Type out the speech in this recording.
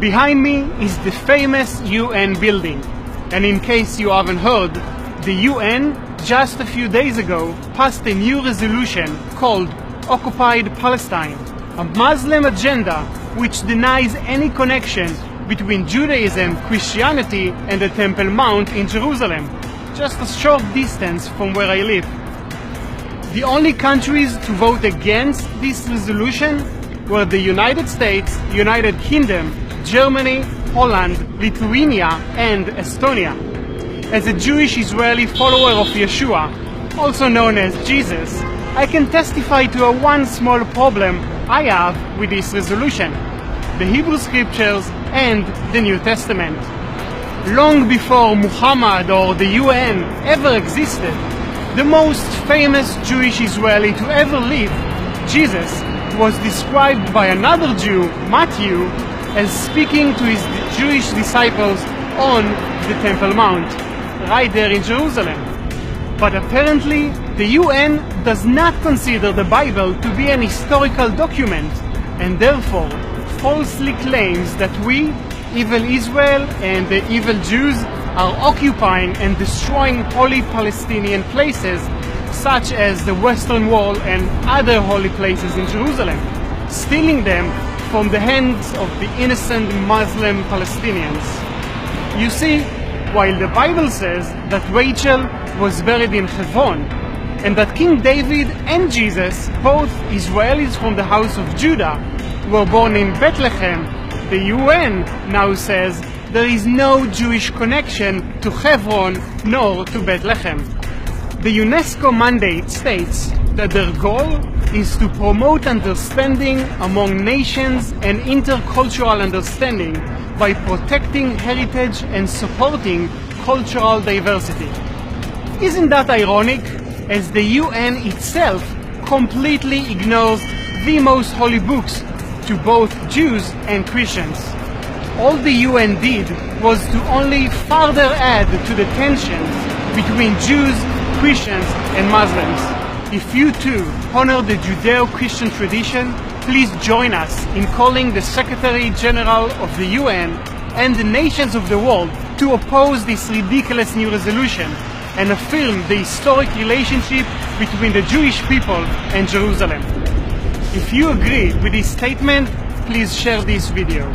Behind me is the famous UN building, and in case you haven't heard, the UN just a few days ago passed a new resolution called Occupied Palestine, a Muslim agenda which denies any connection between Judaism, Christianity and the Temple Mount in Jerusalem, just a short distance from where I live. The only countries to vote against this resolution were the United States, United Kingdom, Germany, Holland, Lithuania and Estonia. As a Jewish Israeli follower of Yeshua, also known as Jesus, I can testify to one small problem I have with this resolution: the Hebrew Scriptures and the New Testament. Long before Muhammad or the UN ever existed, the most famous Jewish Israeli to ever live, Jesus, was described by another Jew, Matthew, as speaking to his Jewish disciples on the Temple Mount, right there in Jerusalem. But apparently, the UN does not consider the Bible to be an historical document, and therefore falsely claims that we, evil Israel and the evil Jews, are occupying and destroying holy Palestinian places such as the Western Wall and other holy places in Jerusalem, stealing them from the hands of the innocent Muslim Palestinians. You see, while the Bible says that Rachel was buried in Hebron, and that King David and Jesus, both Israelis from the house of Judah, were born in Bethlehem, the UN now says there is no Jewish connection to Hebron nor to Bethlehem. The UNESCO mandate states that their goal is to promote understanding among nations and intercultural understanding by protecting heritage and supporting cultural diversity. Isn't that ironic, as the UN itself completely ignores the most holy books to both Jews and Christians? All the UN did was to only further add to the tensions between Jews, Christians and Muslims. If you too honor the Judeo-Christian tradition, please join us in calling the Secretary General of the UN and the nations of the world to oppose this ridiculous new resolution and affirm the historic relationship between the Jewish people and Jerusalem. If you agree with this statement, please share this video.